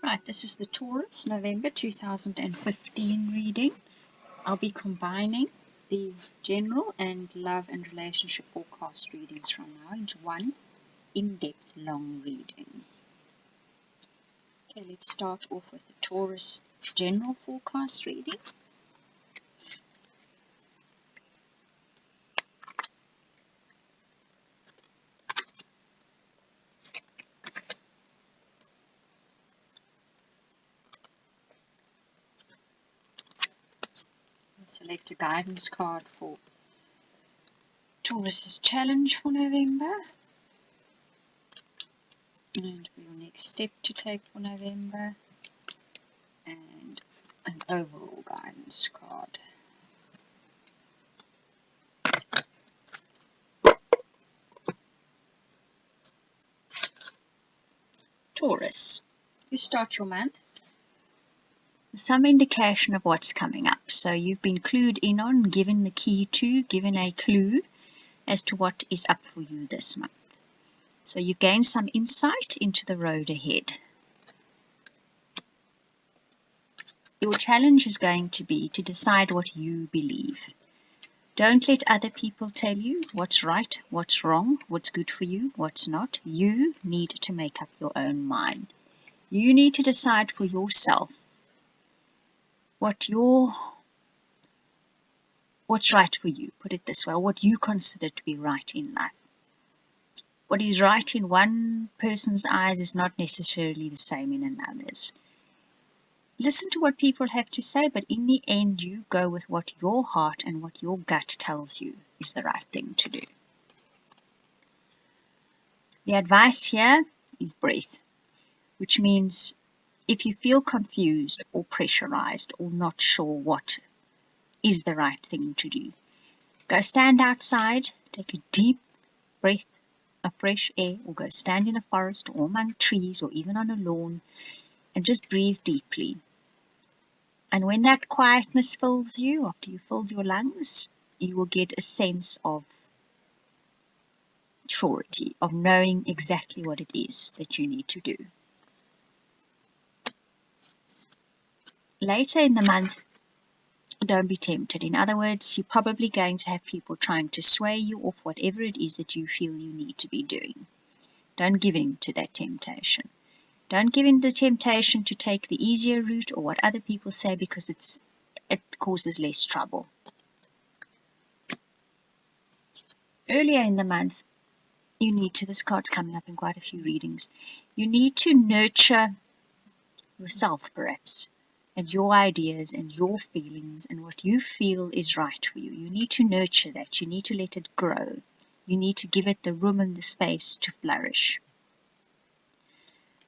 Right, this is the Taurus November 2015 reading. I'll be combining the general and love and relationship forecast readings from now into one in-depth long reading. Okay, let's start off with the Taurus general forecast reading. Select a guidance card for Taurus's challenge for November and for your next step to take for November, and an overall guidance card. Taurus, you start your month. Some indication of what's coming up. So you've been clued in on, given the key to, given a clue as to what is up for you this month. So you've gained some insight into the road ahead. Your challenge is going to be to decide what you believe. Don't let other people tell you what's right, what's wrong, what's good for you, what's not. You need to make up your own mind. You need to decide for yourself what's right for you, put it this way, or what you consider to be right in life. What is right in one person's eyes is not necessarily the same in another's. Listen to what people have to say, but in the end you go with what your heart and what your gut tells you is the right thing to do. The advice here is breath, which means if you feel confused or pressurized or not sure what is the right thing to do, go stand outside, take a deep breath of fresh air, or go stand in a forest or among trees or even on a lawn and just breathe deeply. And when that quietness fills you, after you filled your lungs, you will get a sense of surety, of knowing exactly what it is that you need to do. Later in the month, don't be tempted. In other words, you're probably going to have people trying to sway you off whatever it is that you feel you need to be doing. Don't give in to that temptation. Don't give in to the temptation to take the easier route or what other people say, because it causes less trouble. Earlier in the month, this card's coming up in quite a few readings, you need to nurture yourself perhaps, and your ideas and your feelings and what you feel is right for you. You need to nurture that. You need to let it grow. You need to give it the room and the space to flourish.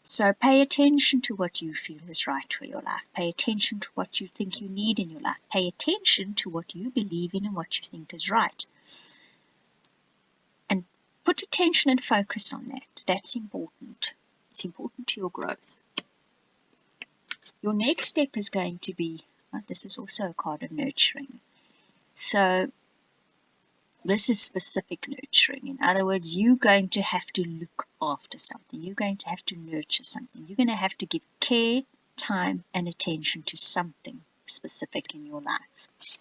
So pay attention to what you feel is right for your life. Pay attention to what you think you need in your life. Pay attention to what you believe in and what you think is right. And put attention and focus on that. That's important. It's important to your growth. Your next step is going to be, this is also a card of nurturing. So this is specific nurturing. In other words, you're going to have to look after something. You're going to have to nurture something. You're going to have to give care, time, and attention to something specific in your life.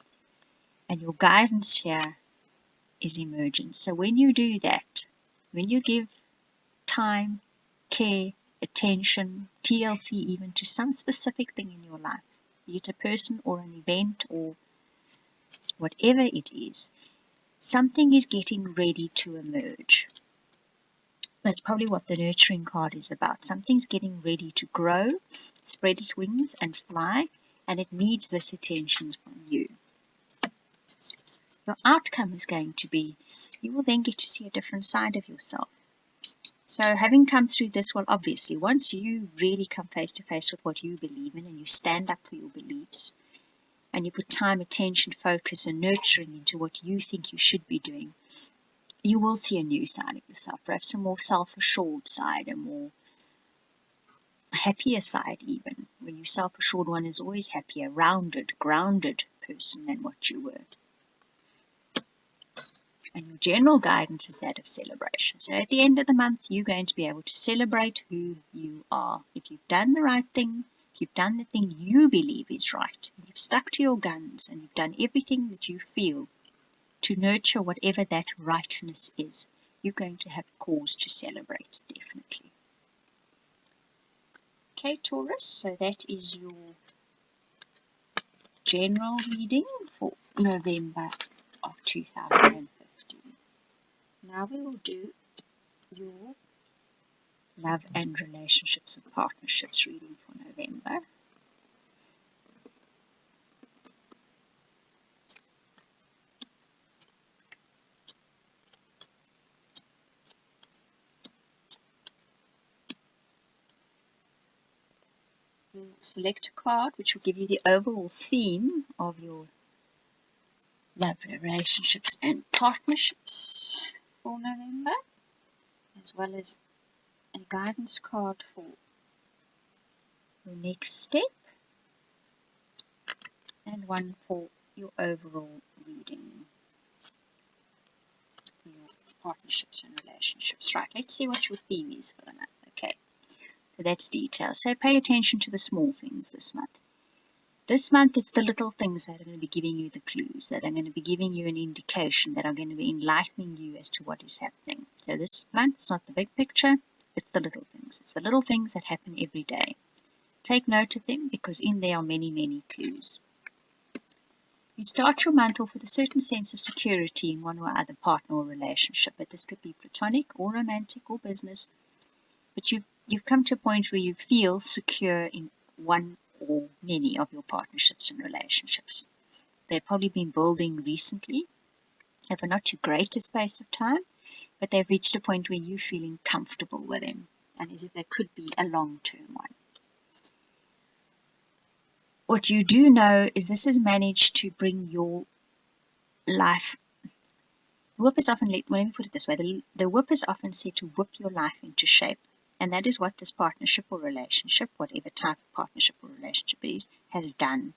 And your guidance here is emergence. So when you do that, when you give time, care, attention, TLC even, to some specific thing in your life, be it a person or an event or whatever it is, something is getting ready to emerge. That's probably what the nurturing card is about. Something's getting ready to grow, spread its wings and fly, and it needs this attention from you. Your outcome is going to be, you will then get to see a different side of yourself. So having come through this, well, obviously, once you really come face to face with what you believe in and you stand up for your beliefs and you put time, attention, focus and nurturing into what you think you should be doing, you will see a new side of yourself, perhaps a more self-assured side, a more happier side even. When you're self-assured, one is always happier, rounded, grounded person than what you were. And your general guidance is that of celebration. So at the end of the month, you're going to be able to celebrate who you are. If you've done the right thing, if you've done the thing you believe is right, and you've stuck to your guns, and you've done everything that you feel to nurture whatever that rightness is, you're going to have cause to celebrate, definitely. Okay, Taurus, so that is your general reading for November of 2015. Now we will do your love and relationships and partnerships reading for November. You'll select a card which will give you the overall theme of your love relationships and partnerships for November, as well as a guidance card for your next step, and one for your overall reading for your partnerships and relationships. Right, let's see what your theme is for the month. Okay, so that's detail. So pay attention to the small things this month. This month, it's the little things that are going to be giving you the clues, that are going to be giving you an indication, that are going to be enlightening you as to what is happening. So this month, it's not the big picture, it's the little things. It's the little things that happen every day. Take note of them, because in there are many, many clues. You start your month off with a certain sense of security in one or other partner or relationship, but this could be platonic or romantic or business. But you've come to a point where you feel secure in one or many of your partnerships and relationships. They've probably been building recently over not too great a space of time, but they've reached a point where you're feeling comfortable with them, and as if they could be a long-term one. What you do know is this has managed to bring your life. The whip is often, let me put it this way, the whip is often said to whip your life into shape. And that is what this partnership or relationship, whatever type of partnership or relationship it is, has done.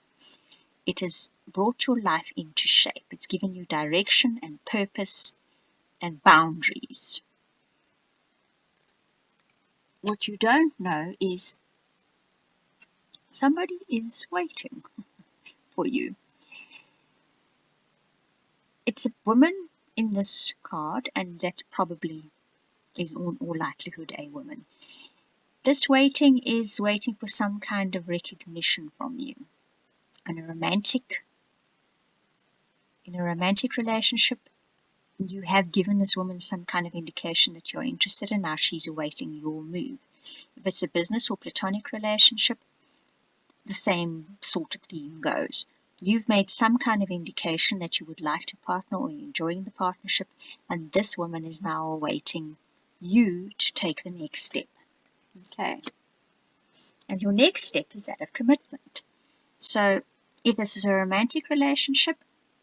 It has brought your life into shape. It's given you direction and purpose and boundaries. What you don't know is somebody is waiting for you. It's a woman in this card, and that probably is in all likelihood a woman. This waiting is waiting for some kind of recognition from you. In a romantic relationship, you have given this woman some kind of indication that you're interested in. Now she's awaiting your move. If it's a business or platonic relationship, the same sort of theme goes. You've made some kind of indication that you would like to partner or you're enjoying the partnership, and this woman is now awaiting you to take the next step. Okay. And your next step is that of commitment. So if this is a romantic relationship,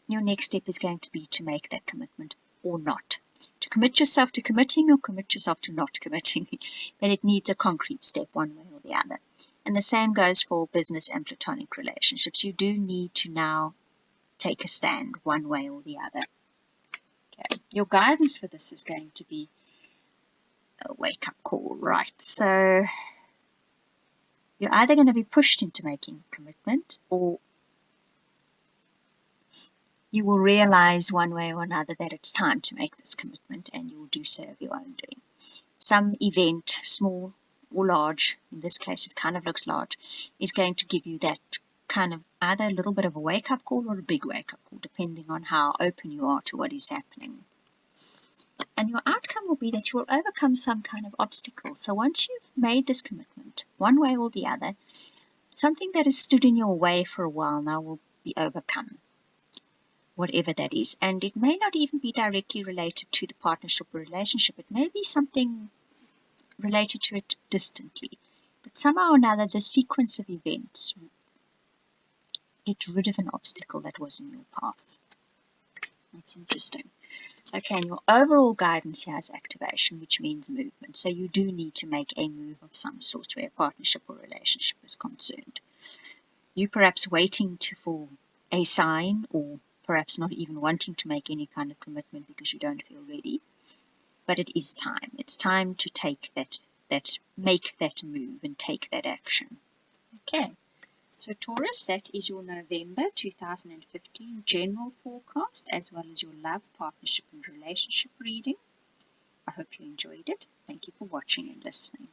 your next step is going to be to make that commitment or not. To commit yourself to committing or commit yourself to not committing. But it needs a concrete step one way or the other. And the same goes for business and platonic relationships. You do need to now take a stand one way or the other. Okay. Your guidance for this is going to be a wake-up call, right? So you're either going to be pushed into making a commitment, or you will realize one way or another that it's time to make this commitment, and you will do so of your own doing. Some event, small or large, in this case it kind of looks large, is going to give you that kind of either a little bit of a wake-up call or a big wake-up call, depending on how open you are to what is happening. And your outcome will be that you will overcome some kind of obstacle. So once you've made this commitment, one way or the other, something that has stood in your way for a while now will be overcome, whatever that is. And it may not even be directly related to the partnership or relationship. It may be something related to it distantly. But somehow or another, the sequence of events gets rid of an obstacle that was in your path. That's interesting. Okay, and your overall guidance here is activation, which means movement. So you do need to make a move of some sort where a partnership or relationship is concerned. You perhaps waiting for a sign, or perhaps not even wanting to make any kind of commitment because you don't feel ready. But it is time. It's time to take make that move and take that action. Okay. So Taurus, that is your November 2015 general forecast, as well as your love, partnership, and relationship reading. I hope you enjoyed it. Thank you for watching and listening.